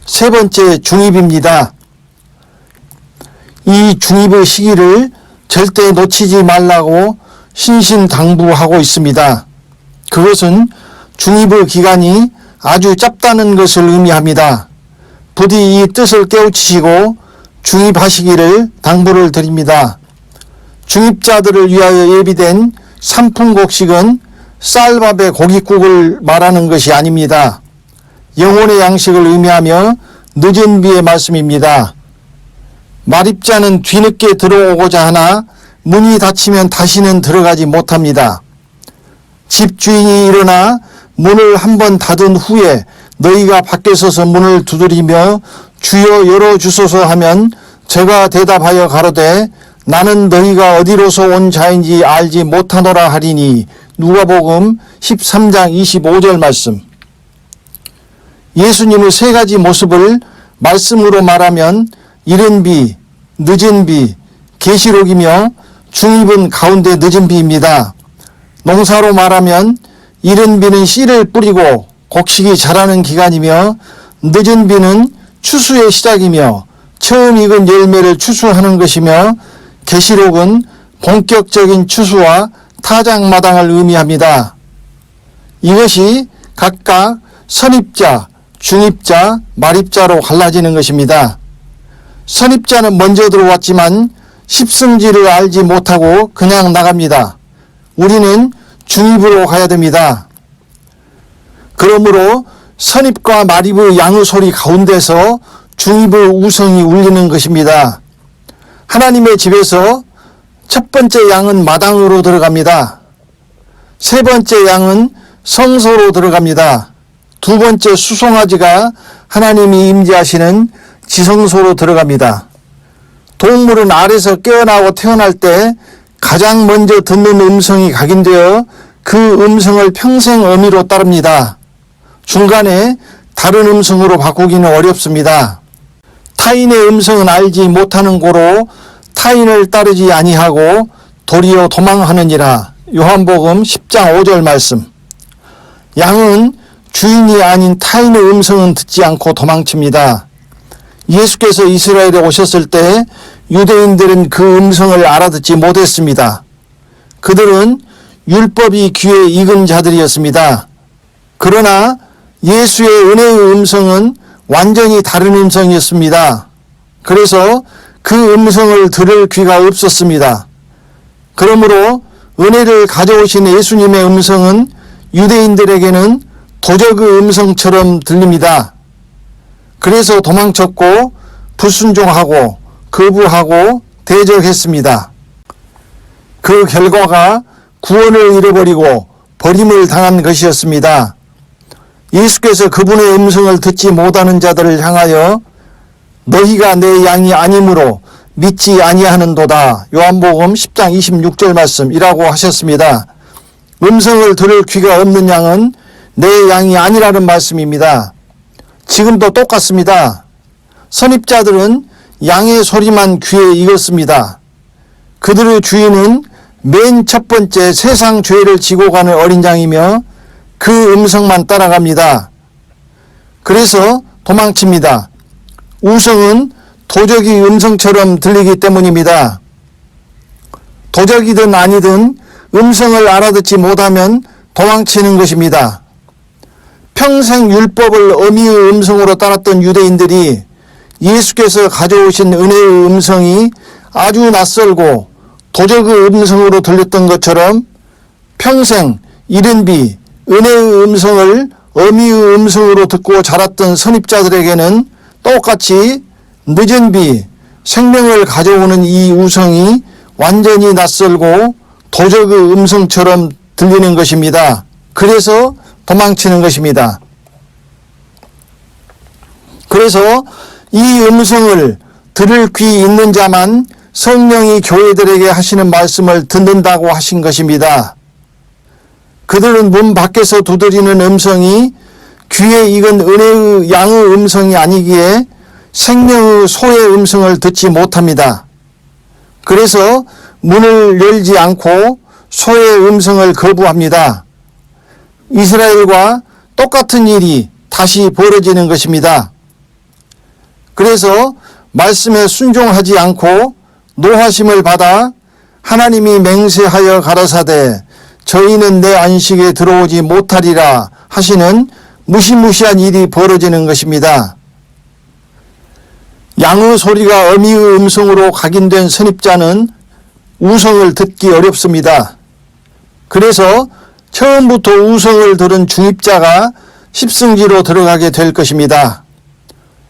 세 번째, 중입입니다. 이 중입의 시기를 절대 놓치지 말라고 신신당부하고 있습니다. 그것은 중입의 기간이 아주 짧다는 것을 의미합니다. 부디 이 뜻을 깨우치시고 중입하시기를 당부를 드립니다. 중입자들을 위하여 예비된 삼풍곡식은 쌀밥에 고깃국을 말하는 것이 아닙니다. 영혼의 양식을 의미하며 늦은 비의 말씀입니다. 말입자는 뒤늦게 들어오고자 하나 문이 닫히면 다시는 들어가지 못합니다. 집주인이 일어나 문을 한번 닫은 후에 너희가 밖에 서서 문을 두드리며 주여 열어주소서 하면 제가 대답하여 가로되 나는 너희가 어디로서 온 자인지 알지 못하노라 하리니. 누가복음 13장 25절 말씀. 예수님의 세 가지 모습을 말씀으로 말하면 이른 비, 늦은 비, 계시록이며 중입은 가운데 늦은 비입니다. 농사로 말하면 이른 비는 씨를 뿌리고 곡식이 자라는 기간이며 늦은 비는 추수의 시작이며 처음 익은 열매를 추수하는 것이며 계시록은 본격적인 추수와 타작마당을 의미합니다. 이것이 각각 선입자, 중입자, 말입자로 갈라지는 것입니다. 선입자는 먼저 들어왔지만 십승지를 알지 못하고 그냥 나갑니다. 우리는 중입으로 가야 됩니다. 그러므로 선입과 말입의 양의 소리 가운데서 중입의 우성이 울리는 것입니다. 하나님의 집에서 첫 번째 양은 마당으로 들어갑니다. 세 번째 양은 성소로 들어갑니다. 두 번째 수송아지가 하나님이 임재하시는 지성소로 들어갑니다. 동물은 알에서 깨어나고 태어날 때 가장 먼저 듣는 음성이 각인되어 그 음성을 평생 어미로 따릅니다. 중간에 다른 음성으로 바꾸기는 어렵습니다. 타인의 음성은 알지 못하는 고로 타인을 따르지 아니하고 도리어 도망하느니라. 요한복음 10장 5절 말씀. 양은 주인이 아닌 타인의 음성은 듣지 않고 도망칩니다. 예수께서 이스라엘에 오셨을 때 유대인들은 그 음성을 알아듣지 못했습니다. 그들은 율법이 귀에 익은 자들이었습니다. 그러나 예수의 은혜의 음성은 완전히 다른 음성이었습니다. 그래서 그 음성을 들을 귀가 없었습니다. 그러므로 은혜를 가져오신 예수님의 음성은 유대인들에게는 도적의 음성처럼 들립니다. 그래서 도망쳤고 불순종하고 거부하고 대적했습니다. 그 결과가 구원을 잃어버리고 버림을 당한 것이었습니다. 예수께서 그분의 음성을 듣지 못하는 자들을 향하여 너희가 내 양이 아니므로 믿지 아니하는도다. 요한복음 10장 26절 말씀이라고 하셨습니다. 음성을 들을 귀가 없는 양은 내 양이 아니라는 말씀입니다. 지금도 똑같습니다. 선입자들은 양의 소리만 귀에 익었습니다. 그들의 주인은 맨 첫 번째 세상 죄를 지고 가는 어린 양이며 그 음성만 따라갑니다. 그래서 도망칩니다. 우성은 도적이 음성처럼 들리기 때문입니다. 도적이든 아니든 음성을 알아듣지 못하면 도망치는 것입니다. 평생 율법을 어미의 음성으로 따랐던 유대인들이 예수께서 가져오신 은혜의 음성이 아주 낯설고 도적의 음성으로 들렸던 것처럼 평생 이른 비 은혜의 음성을 어미의 음성으로 듣고 자랐던 선입자들에게는 똑같이 늦은 비 생명을 가져오는 이 우성이 완전히 낯설고 도적의 음성처럼 들리는 것입니다. 그래서 도망치는 것입니다. 그래서 이 음성을 들을 귀 있는 자만 성령이 교회들에게 하시는 말씀을 듣는다고 하신 것입니다. 그들은 문 밖에서 두드리는 음성이 귀에 익은 은혜의 양의 음성이 아니기에 생명의 소의 음성을 듣지 못합니다. 그래서 문을 열지 않고 소의 음성을 거부합니다. 이스라엘과 똑같은 일이 다시 벌어지는 것입니다. 그래서 말씀에 순종하지 않고 노하심을 받아 하나님이 맹세하여 가라사대 저희는 내 안식에 들어오지 못하리라 하시는 무시무시한 일이 벌어지는 것입니다. 양의 소리가 어미의 음성으로 각인된 선입자는 우성을 듣기 어렵습니다. 그래서 처음부터 우성을 들은 중입자가 십승지로 들어가게 될 것입니다.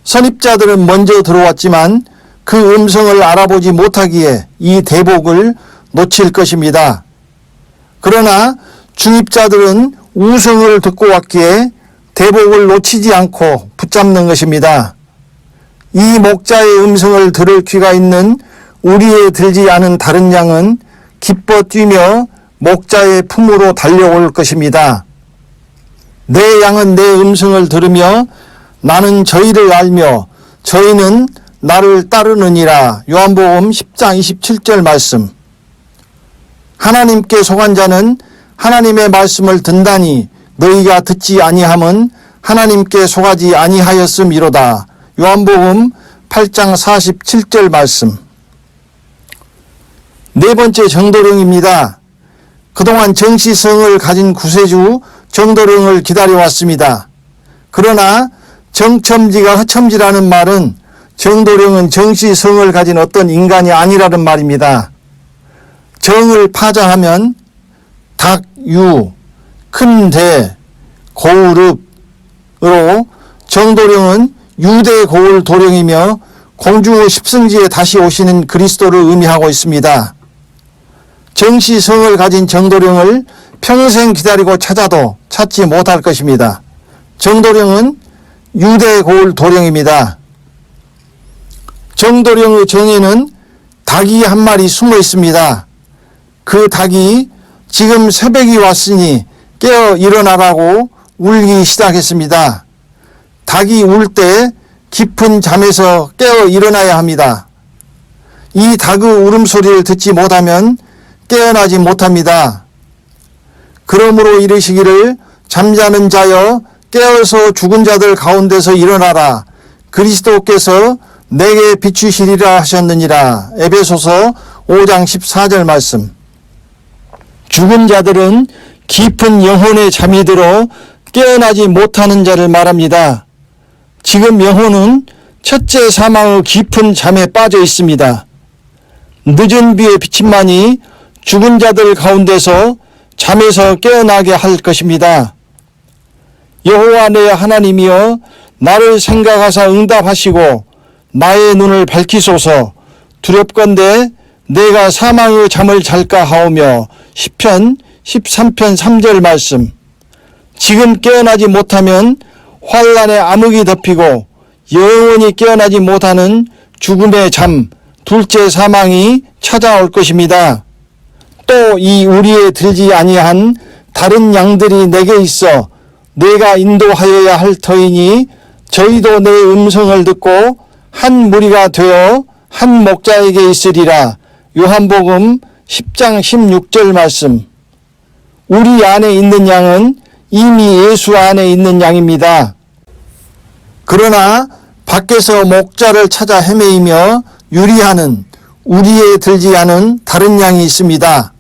선입자들은 먼저 들어왔지만 그 음성을 알아보지 못하기에 이 대복을 놓칠 것입니다. 그러나 중입자들은 우성을 듣고 왔기에 대복을 놓치지 않고 붙잡는 것입니다. 이 목자의 음성을 들을 귀가 있는 우리에 들지 않은 다른 양은 기뻐 뛰며 목자의 품으로 달려올 것입니다. 내 양은 내 음성을 들으며 나는 저희를 알며 저희는 나를 따르느니라. 요한복음 10장 27절 말씀. 하나님께 속한 자는 하나님의 말씀을 듣다니 너희가 듣지 아니함은 하나님께 속하지 아니하였음이로다. 요한복음 8장 47절 말씀. 네 번째 정도령입니다. 그동안 정시성을 가진 구세주 정도령을 기다려왔습니다. 그러나 정첨지가 허첨지라는 말은 정도령은 정시성을 가진 어떤 인간이 아니라는 말입니다. 정을 파자하면 닭, 유, 큰 대, 고울읍으로 정도령은 유대 고울 도령이며 공주 십승지에 다시 오시는 그리스도를 의미하고 있습니다. 정시성을 가진 정도령을 평생 기다리고 찾아도 찾지 못할 것입니다. 정도령은 유대 고울 도령입니다. 정도령의 정에는 닭이 한 마리 숨어 있습니다. 그 닭이 지금 새벽이 왔으니 깨어 일어나라고 울기 시작했습니다. 닭이 울 때 깊은 잠에서 깨어 일어나야 합니다. 이 닭의 울음소리를 듣지 못하면 깨어나지 못합니다. 그러므로 이르시기를 잠자는 자여 깨어서 죽은 자들 가운데서 일어나라. 그리스도께서 내게 비추시리라 하셨느니라. 에베소서 5장 14절 말씀. 죽은 자들은 깊은 영혼의 잠이 들어 깨어나지 못하는 자를 말합니다. 지금 영혼은 첫째 사망의 깊은 잠에 빠져 있습니다. 늦은 비의 비침만이 죽은 자들 가운데서 잠에서 깨어나게 할 것입니다. 여호와 내 하나님이여 나를 생각하사 응답하시고 나의 눈을 밝히소서. 두렵건대 내가 사망의 잠을 잘까 하오며. 시편 13편 3절 말씀. 지금 깨어나지 못하면 환난의 암흑이 덮이고 영원히 깨어나지 못하는 죽음의 잠, 둘째 사망이 찾아올 것입니다. 또 이 우리에 들지 아니한 다른 양들이 내게 있어 내가 인도하여야 할 터이니 저희도 내 음성을 듣고 한 무리가 되어 한 목자에게 있으리라. 요한복음 10장 16절 말씀. 우리 안에 있는 양은 이미 예수 안에 있는 양입니다. 그러나 밖에서 목자를 찾아 헤매이며 유리하는 우리에 들지 않은 다른 양이 있습니다.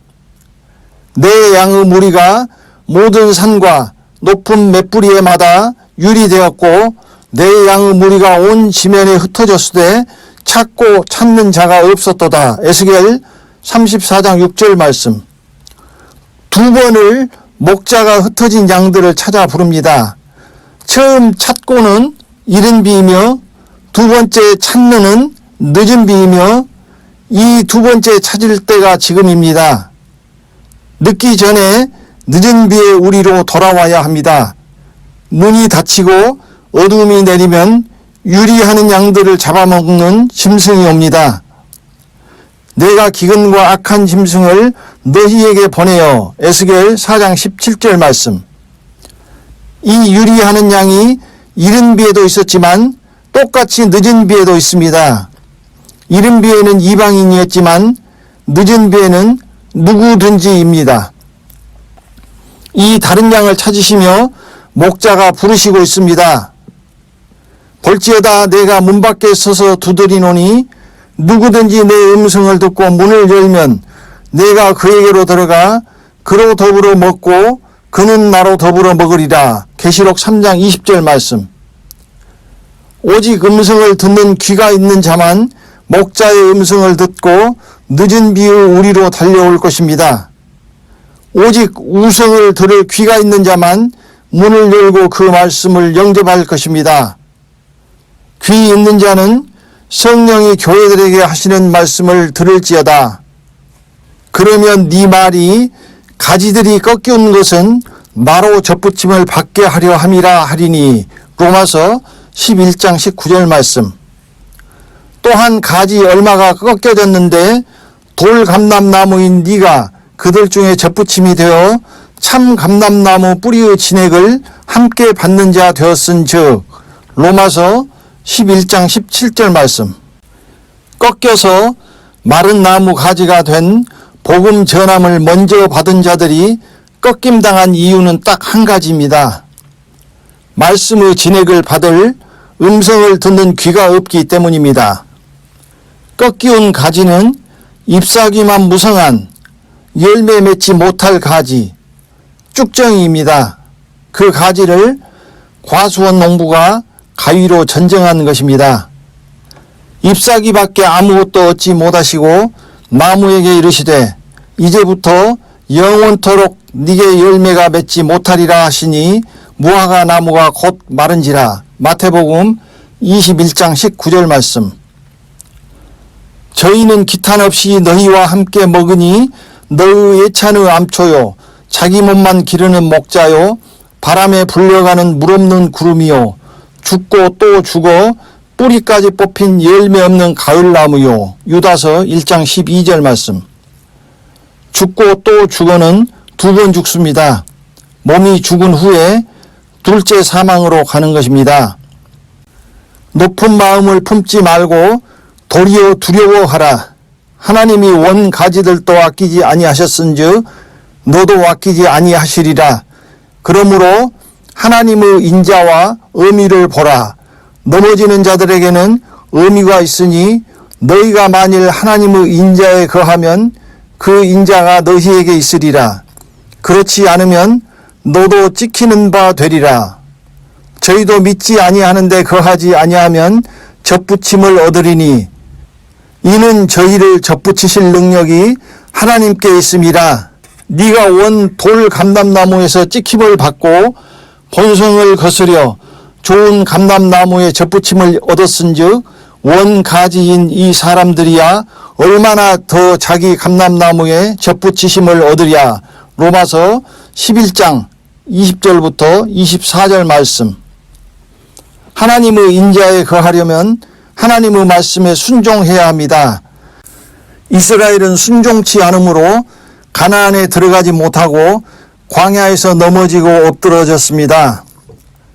내 양의 무리가 모든 산과 높은 맷뿌리에마다 유리되었고 내 양의 무리가 온 지면에 흩어졌으되 찾고 찾는 자가 없었도다. 에스겔 34장 6절 말씀. 두 번을 목자가 흩어진 양들을 찾아 부릅니다. 처음 찾고는 이른 비이며 두 번째 찾는은 늦은 비이며 이 두 번째 찾을 때가 지금입니다. 늦기 전에 늦은 비에 우리로 돌아와야 합니다. 문이 닫히고 어둠이 내리면 유리하는 양들을 잡아먹는 짐승이 옵니다. 내가 기근과 악한 짐승을 너희에게 보내어. 에스겔 4장 17절 말씀. 이 유리하는 양이 이른 비에도 있었지만 똑같이 늦은 비에도 있습니다. 이른 비에는 이방인이었지만 늦은 비에는 누구든지입니다. 이 다른 양을 찾으시며 목자가 부르시고 있습니다. 볼지어다 내가 문 밖에 서서 두드리노니 누구든지 내 음성을 듣고 문을 열면 내가 그에게로 들어가 그로 더불어 먹고 그는 나로 더불어 먹으리라. 계시록 3장 20절 말씀. 오직 음성을 듣는 귀가 있는 자만 목자의 음성을 듣고 늦은 비의 우리로 달려올 것입니다. 오직 우성을 들을 귀가 있는 자만 문을 열고 그 말씀을 영접할 것입니다. 귀 있는 자는 성령이 교회들에게 하시는 말씀을 들을지어다. 그러면 네 말이 가지들이 꺾여온 것은 나로 접붙임을 받게 하려 함이라 하리니. 로마서 11장 19절 말씀. 또한 가지 얼마가 꺾여졌는데 돌 감람나무인 네가 그들 중에 접붙임이 되어 참 감람나무 뿌리의 진액을 함께 받는 자 되었은즉. 로마서 11장 17절 말씀. 꺾여서 마른 나무 가지가 된 복음 전함을 먼저 받은 자들이 꺾임당한 이유는 딱 한 가지입니다. 말씀의 진액을 받을 음성을 듣는 귀가 없기 때문입니다. 꺾이온 가지는 잎사귀만 무성한 열매 맺지 못할 가지, 쭉정이입니다. 그 가지를 과수원 농부가 가위로 전정한 것입니다. 잎사귀밖에 아무것도 얻지 못하시고 나무에게 이르시되 이제부터 영원토록 네게 열매가 맺지 못하리라 하시니 무화과 나무가 곧 마른지라. 마태복음 21장 19절 말씀. 저희는 기탄 없이 너희와 함께 먹으니 너희 예찬의 암초요 자기 몸만 기르는 목자요 바람에 불려가는 물 없는 구름이요 죽고 또 죽어 뿌리까지 뽑힌 열매 없는 가을나무요. 유다서 1장 12절 말씀. 죽고 또 죽어는 두 번 죽습니다. 몸이 죽은 후에 둘째 사망으로 가는 것입니다. 높은 마음을 품지 말고 도리어 두려워하라. 하나님이 원 가지들도 아끼지 아니하셨은즉 너도 아끼지 아니하시리라. 그러므로 하나님의 인자와 의미를 보라. 넘어지는 자들에게는 의미가 있으니 너희가 만일 하나님의 인자에 거하면 그 인자가 너희에게 있으리라. 그렇지 않으면 너도 찍히는 바 되리라. 저희도 믿지 아니하는데 거하지 아니하면 접붙임을 얻으리니 이는 저희를 접붙이실 능력이 하나님께 있음이라. 네가 원 돌 감람나무에서 찍힘을 받고 본성을 거스려 좋은 감람나무에 접붙임을 얻었은즉 원 가지인 이 사람들이야 얼마나 더 자기 감람나무에 접붙이심을 얻으랴. 로마서 11장 20절부터 24절 말씀. 하나님의 인자에 거하려면 하나님의 말씀에 순종해야 합니다. 이스라엘은 순종치 않으므로 가나안에 들어가지 못하고 광야에서 넘어지고 엎드러졌습니다.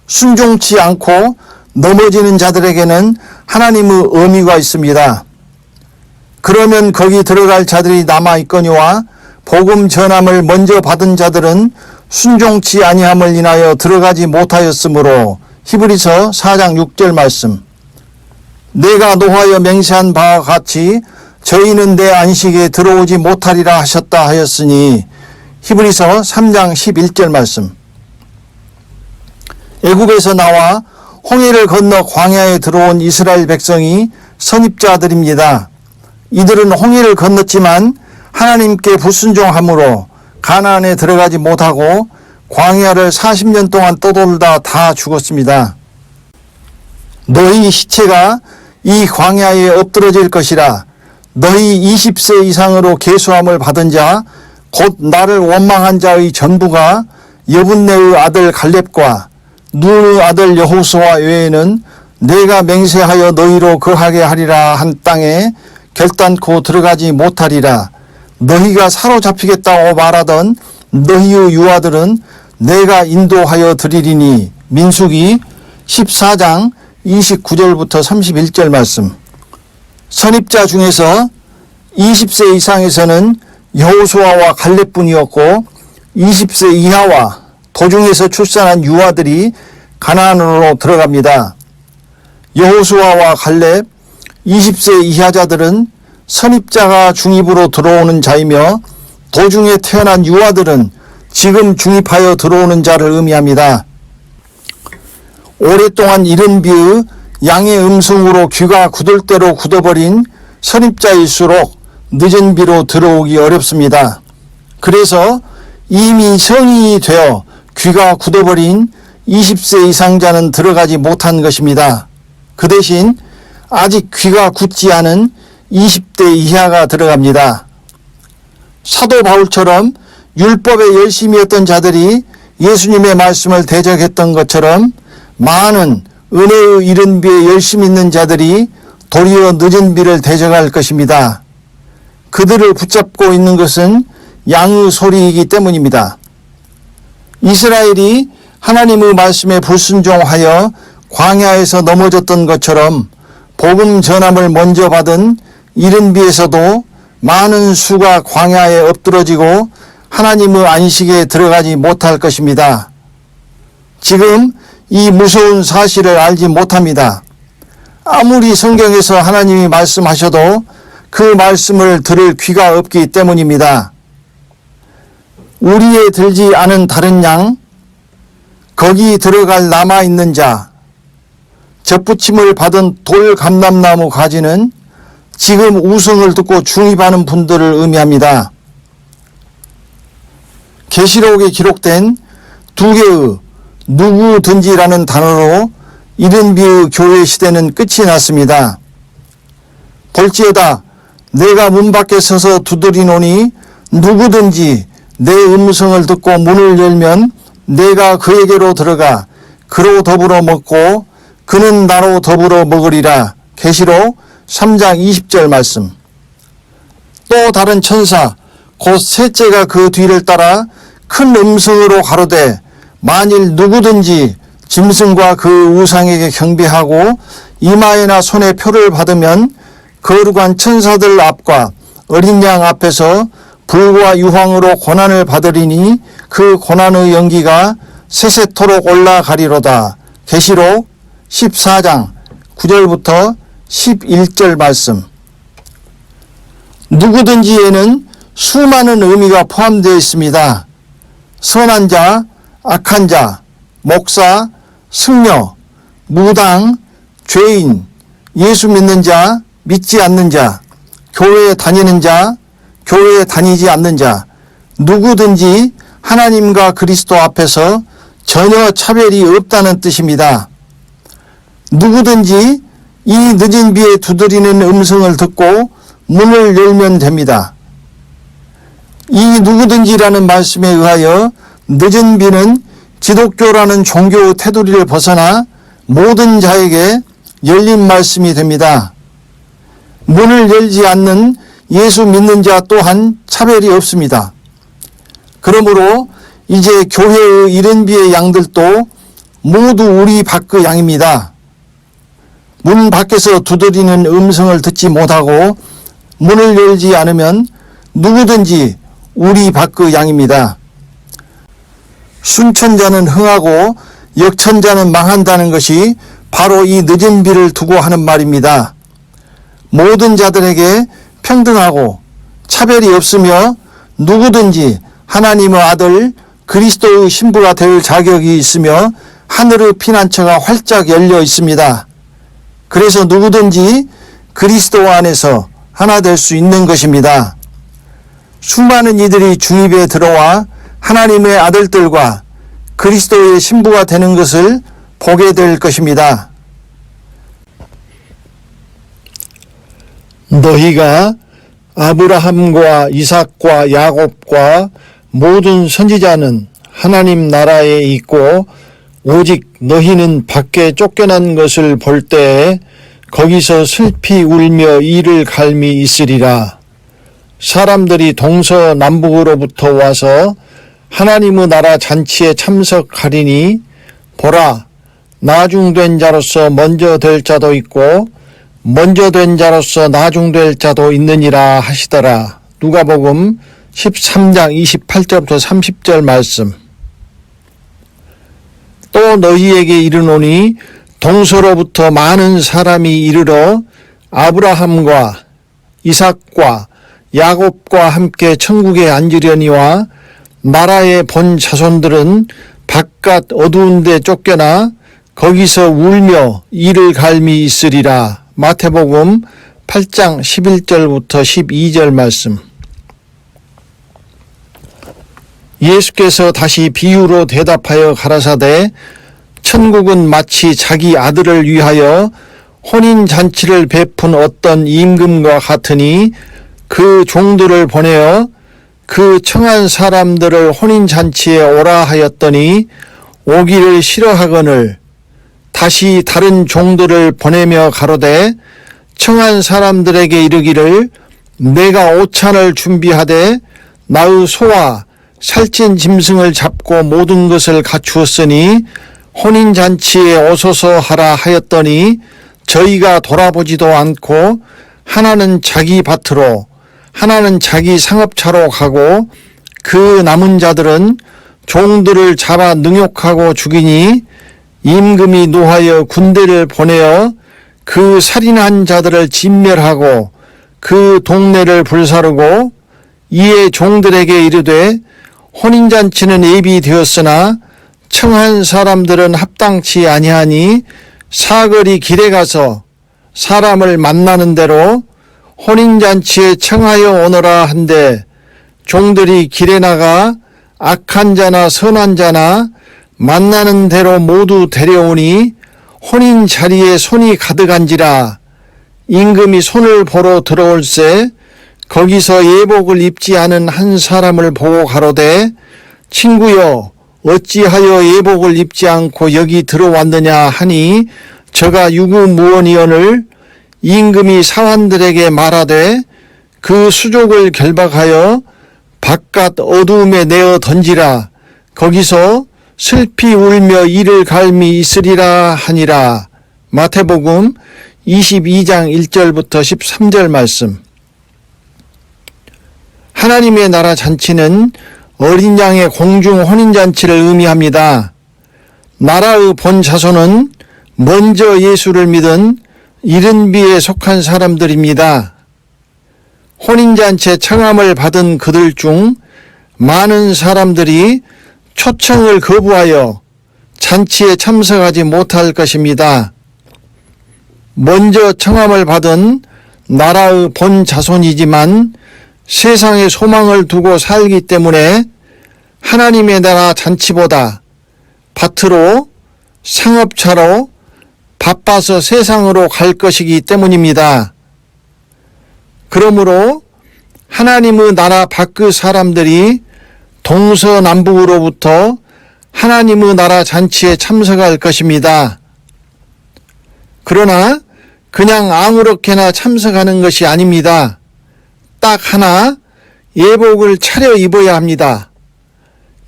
순종치 않고 넘어지는 자들에게는 하나님의 의미가 있습니다. 그러면 거기 들어갈 자들이 남아있거니와 복음 전함을 먼저 받은 자들은 순종치 아니함을 인하여 들어가지 못하였으므로. 히브리서 4장 6절 말씀. 내가 노하여 맹세한 바와 같이 저희는 내 안식에 들어오지 못하리라 하셨다 하였으니. 히브리서 3장 11절 말씀. 애굽에서 나와 홍해를 건너 광야에 들어온 이스라엘 백성이 선입자들입니다. 이들은 홍해를 건넜지만 하나님께 불순종함으로 가나안에 들어가지 못하고 광야를 40년 동안 떠돌다 다 죽었습니다. 너희 시체가 이 광야에 엎드러질 것이라. 너희 20세 이상으로 계수함을 받은 자 곧 나를 원망한 자의 전부가 여분네의 아들 갈렙과 눈의 아들 여호수아 외에는 내가 맹세하여 너희로 거하게 하리라 한 땅에 결단코 들어가지 못하리라. 너희가 사로잡히겠다고 말하던 너희의 유아들은 내가 인도하여 드리리니. 민수기 14장 29절부터 31절 말씀. 선입자 중에서 20세 이상에서는 여호수아와 갈렙뿐이었고 20세 이하와 도중에서 출산한 유아들이 가나안으로 들어갑니다. 여호수아와 갈렙 20세 이하 자들은 선입자가 중입으로 들어오는 자이며 도중에 태어난 유아들은 지금 중입하여 들어오는 자를 의미합니다. 오랫동안 이른 비의 양의 음성으로 귀가 굳을 대로 굳어버린 선입자일수록 늦은 비로 들어오기 어렵습니다. 그래서 이미 성인이 되어 귀가 굳어버린 20세 이상자는 들어가지 못한 것입니다. 그 대신 아직 귀가 굳지 않은 20대 이하가 들어갑니다. 사도 바울처럼 율법에 열심히 했던 자들이 예수님의 말씀을 대적했던 것처럼 많은 은혜의 이른 비에 열심히 있는 자들이 도리어 늦은 비를 대적할 것입니다. 그들을 붙잡고 있는 것은 양의 소리이기 때문입니다. 이스라엘이 하나님의 말씀에 불순종하여 광야에서 넘어졌던 것처럼 복음 전함을 먼저 받은 이른 비에서도 많은 수가 광야에 엎드러지고 하나님의 안식에 들어가지 못할 것입니다. 지금 이 무서운 사실을 알지 못합니다. 아무리 성경에서 하나님이 말씀하셔도 그 말씀을 들을 귀가 없기 때문입니다. 우리에 들지 않은 다른 양, 거기 들어갈 남아있는 자, 접붙임을 받은 돌감람나무 가지는 지금 우성을 듣고 중입하는 분들을 의미합니다. 계시록에 기록된 두 개의 누구든지라는 단어로 이른 비의 교회 시대는 끝이 났습니다. 볼지어다 내가 문 밖에 서서 두드리노니 누구든지 내 음성을 듣고 문을 열면 내가 그에게로 들어가 그로 더불어 먹고 그는 나로 더불어 먹으리라. 계시록 3장 20절 말씀. 또 다른 천사 곧 셋째가 그 뒤를 따라 큰 음성으로 가로되 만일 누구든지 짐승과 그 우상에게 경배하고 이마에나 손에 표를 받으면 거룩한 천사들 앞과 어린 양 앞에서 불과 유황으로 고난을 받으리니 그 고난의 연기가 세세토록 올라가리로다. 계시록 14장 9절부터 11절 말씀. 누구든지에는 수많은 의미가 포함되어 있습니다. 선한 자, 악한 자, 목사, 승려, 무당, 죄인, 예수 믿는 자, 믿지 않는 자, 교회에 다니는 자, 교회에 다니지 않는 자, 누구든지 하나님과 그리스도 앞에서 전혀 차별이 없다는 뜻입니다. 누구든지 이 늦은 비에 두드리는 음성을 듣고 문을 열면 됩니다. 이 누구든지라는 말씀에 의하여 늦은 비는 기독교라는 종교 테두리를 벗어나 모든 자에게 열린 말씀이 됩니다. 문을 열지 않는 예수 믿는 자 또한 차별이 없습니다. 그러므로 이제 교회의 이른 비의 양들도 모두 우리 밖의 양입니다. 문 밖에서 두드리는 음성을 듣지 못하고 문을 열지 않으면 누구든지 우리 밖의 양입니다. 순천자는 흥하고 역천자는 망한다는 것이 바로 이 늦은 비를 두고 하는 말입니다. 모든 자들에게 평등하고 차별이 없으며 누구든지 하나님의 아들 그리스도의 신부가 될 자격이 있으며 하늘의 피난처가 활짝 열려 있습니다. 그래서 누구든지 그리스도 안에서 하나 될 수 있는 것입니다. 수많은 이들이 중입에 들어와 하나님의 아들들과 그리스도의 신부가 되는 것을 보게 될 것입니다. 너희가 아브라함과 이삭과 야곱과 모든 선지자는 하나님 나라에 있고 오직 너희는 밖에 쫓겨난 것을 볼 때에 거기서 슬피 울며 이를 갈미 있으리라. 사람들이 동서남북으로부터 와서 하나님의 나라 잔치에 참석하리니 보라, 나중된 자로서 먼저 될 자도 있고 먼저 된 자로서 나중될 자도 있느니라 하시더라. 누가복음 13장 28절부터 30절 말씀. 또 너희에게 이르노니 동서로부터 많은 사람이 이르러 아브라함과 이삭과 야곱과 함께 천국에 앉으려니와 나라의 본 자손들은 바깥 어두운 데 쫓겨나 거기서 울며 이를 갈미 있으리라. 마태복음 8장 11절부터 12절 말씀. 예수께서 다시 비유로 대답하여 가라사대 천국은 마치 자기 아들을 위하여 혼인잔치를 베푼 어떤 임금과 같으니 그 종들을 보내어 그 청한 사람들을 혼인잔치에 오라 하였더니 오기를 싫어하거늘 다시 다른 종들을 보내며 가로되 청한 사람들에게 이르기를 내가 오찬을 준비하되 나의 소와 살찐 짐승을 잡고 모든 것을 갖추었으니 혼인잔치에 오소서 하라 하였더니 저희가 돌아보지도 않고 하나는 자기 밭으로 하나는 자기 상업차로 가고 그 남은 자들은 종들을 잡아 능욕하고 죽이니 임금이 노하여 군대를 보내어 그 살인한 자들을 진멸하고 그 동네를 불사르고 이에 종들에게 이르되 혼인잔치는 예비되었으나 청한 사람들은 합당치 아니하니 사거리 길에 가서 사람을 만나는 대로 혼인잔치에 청하여 오너라 한데 종들이 길에 나가 악한 자나 선한 자나 만나는 대로 모두 데려오니 혼인 자리에 손이 가득한지라. 임금이 손을 보러 들어올새 거기서 예복을 입지 않은 한 사람을 보고 가로되 친구여 어찌하여 예복을 입지 않고 여기 들어왔느냐 하니 저가 유구무원이언을 임금이 사환들에게 말하되 그 수족을 결박하여 바깥 어두움에 내어 던지라. 거기서 슬피 울며 이를 갈미 있으리라 하니라. 마태복음 22장 1절부터 13절 말씀. 하나님의 나라 잔치는 어린 양의 공중 혼인잔치를 의미합니다. 나라의 본 자손은 먼저 예수를 믿은 이른 비에 속한 사람들입니다. 혼인잔치에 청함을 받은 그들 중 많은 사람들이 초청을 거부하여 잔치에 참석하지 못할 것입니다. 먼저 청함을 받은 나라의 본 자손이지만 세상에 소망을 두고 살기 때문에 하나님의 나라 잔치보다 밭으로 상업차로 바빠서 세상으로 갈 것이기 때문입니다. 그러므로 하나님의 나라 밖의 사람들이 동서남북으로부터 하나님의 나라 잔치에 참석할 것입니다. 그러나 그냥 아무렇게나 참석하는 것이 아닙니다. 딱 하나 예복을 차려 입어야 합니다.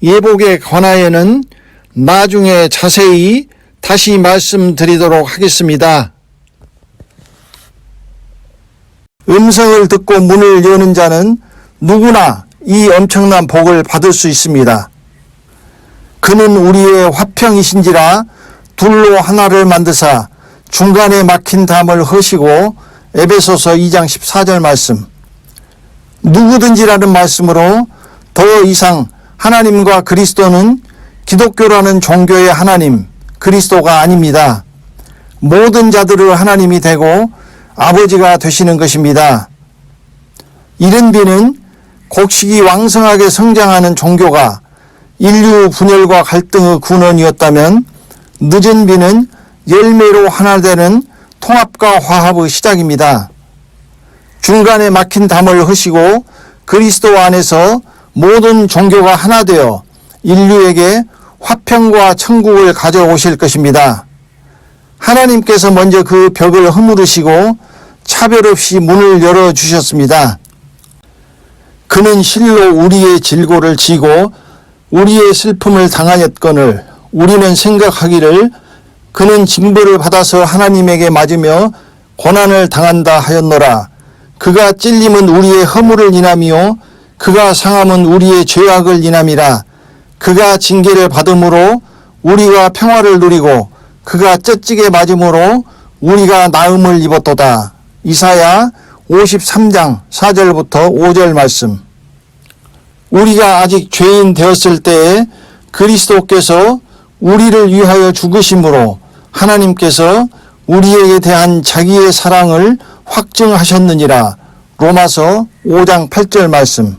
예복에 관하여는 나중에 자세히 다시 말씀드리도록 하겠습니다. 음성을 듣고 문을 여는 자는 누구나 이 엄청난 복을 받을 수 있습니다. 그는 우리의 화평이신지라 둘로 하나를 만드사 중간에 막힌 담을 허시고. 에베소서 2장 14절 말씀. 누구든지라는 말씀으로 더 이상 하나님과 그리스도는 기독교라는 종교의 하나님 그리스도가 아닙니다. 모든 자들의 하나님이 되고 아버지가 되시는 것입니다. 이른 비는 곡식이 왕성하게 성장하는 종교가 인류 분열과 갈등의 근원이었다면 늦은 비는 열매로 하나 되는 통합과 화합의 시작입니다. 중간에 막힌 담을 허시고 그리스도 안에서 모든 종교가 하나 되어 인류에게 화평과 천국을 가져오실 것입니다. 하나님께서 먼저 그 벽을 허물으시고 차별 없이 문을 열어주셨습니다. 그는 실로 우리의 질고를 지고 우리의 슬픔을 당하였거늘 우리는 생각하기를 그는 징벌을 받아서 하나님에게 맞으며 고난을 당한다 하였노라. 그가 찔림은 우리의 허물을 인함이요 그가 상함은 우리의 죄악을 인함이라. 그가 징계를 받음으로 우리가 평화를 누리고 그가 쩌찌게 맞음으로 우리가 나음을 입었도다. 이사야 53장 4절부터 5절 말씀. 우리가 아직 죄인 되었을 때에 그리스도께서 우리를 위하여 죽으심으로 하나님께서 우리에게 대한 자기의 사랑을 확증하셨느니라. 로마서 5장 8절 말씀.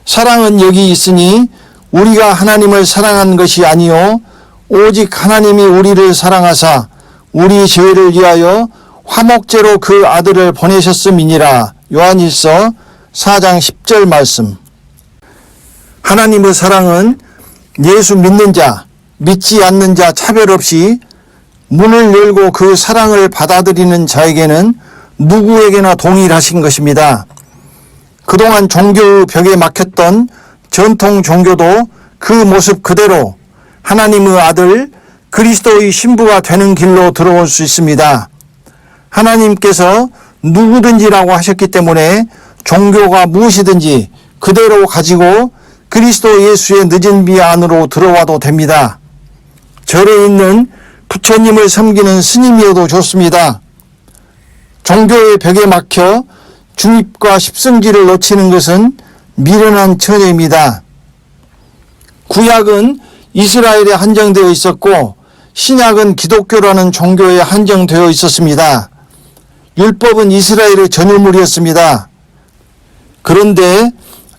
사랑은 여기 있으니 우리가 하나님을 사랑한 것이 아니요 오직 하나님이 우리를 사랑하사 우리 죄를 위하여 화목제로 그 아들을 보내셨음이니라. 요한일서 4장 10절 말씀. 하나님의 사랑은 예수 믿는 자, 믿지 않는 자 차별 없이 문을 열고 그 사랑을 받아들이는 자에게는 누구에게나 동일하신 것입니다. 그동안 종교의 벽에 막혔던 전통 종교도 그 모습 그대로 하나님의 아들 그리스도의 신부가 되는 길로 들어올 수 있습니다. 하나님께서 누구든지라고 하셨기 때문에 종교가 무엇이든지 그대로 가지고 그리스도 예수의 늦은 비 안으로 들어와도 됩니다. 절에 있는 부처님을 섬기는 스님이어도 좋습니다. 종교의 벽에 막혀 중입과 십승지를 놓치는 것은 미련한 처녀입니다. 구약은 이스라엘에 한정되어 있었고 신약은 기독교라는 종교에 한정되어 있었습니다. 율법은 이스라엘의 전유물이었습니다. 그런데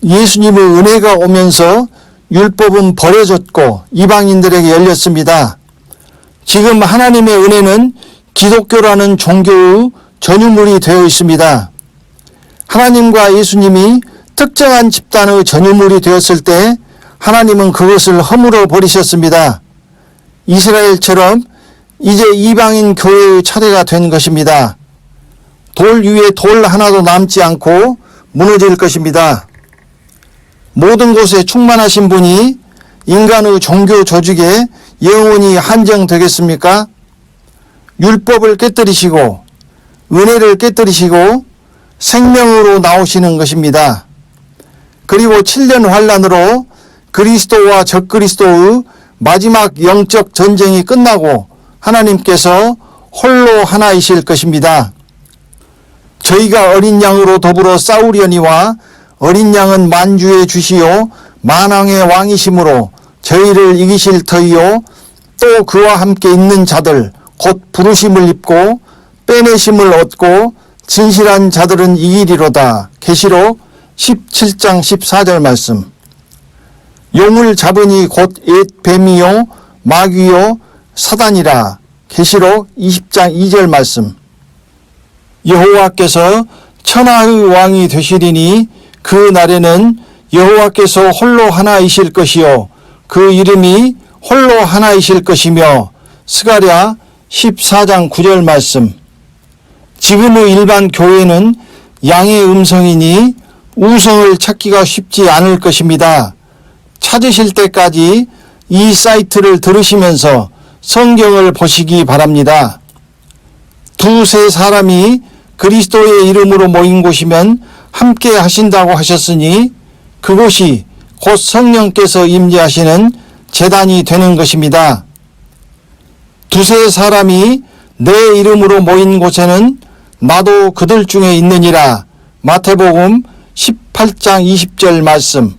예수님의 은혜가 오면서 율법은 버려졌고 이방인들에게 열렸습니다. 지금 하나님의 은혜는 기독교라는 종교의 전유물이 되어 있습니다. 하나님과 예수님이 특정한 집단의 전유물이 되었을 때 하나님은 그것을 허물어 버리셨습니다. 이스라엘처럼 이제 이방인 교회의 차례가 된 것입니다. 돌 위에 돌 하나도 남지 않고 무너질 것입니다. 모든 곳에 충만하신 분이 인간의 종교 조직에 영원히 한정되겠습니까? 율법을 깨뜨리시고 은혜를 깨뜨리시고 생명으로 나오시는 것입니다. 그리고 7년 환란으로 그리스도와 적그리스도의 마지막 영적 전쟁이 끝나고 하나님께서 홀로 하나이실 것입니다. 저희가 어린 양으로 더불어 싸우려니와 어린 양은 만주의 주시요 만왕의 왕이심으로 저희를 이기실 터이요 또 그와 함께 있는 자들 곧 부르심을 입고 빼내심을 얻고 진실한 자들은 이기리로다. 계시록 17장 14절 말씀. 용을 잡으니 곧 옛 뱀이요 마귀요 사단이라. 계시록 20장 2절 말씀. 여호와께서 천하의 왕이 되시리니 그 날에는 여호와께서 홀로 하나이실 것이요 그 이름이 홀로 하나이실 것이며. 스가랴 14장 9절 말씀. 지금의 일반 교회는 양의 음성이니 우성을 찾기가 쉽지 않을 것입니다. 찾으실 때까지 이 사이트를 들으시면서 성경을 보시기 바랍니다. 두세 사람이 그리스도의 이름으로 모인 곳이면 함께 하신다고 하셨으니 그곳이 곧 성령께서 임재하시는 제단이 되는 것입니다. 두세 사람이 내 이름으로 모인 곳에는 나도 그들 중에 있느니라. 마태복음 18장 20절 말씀.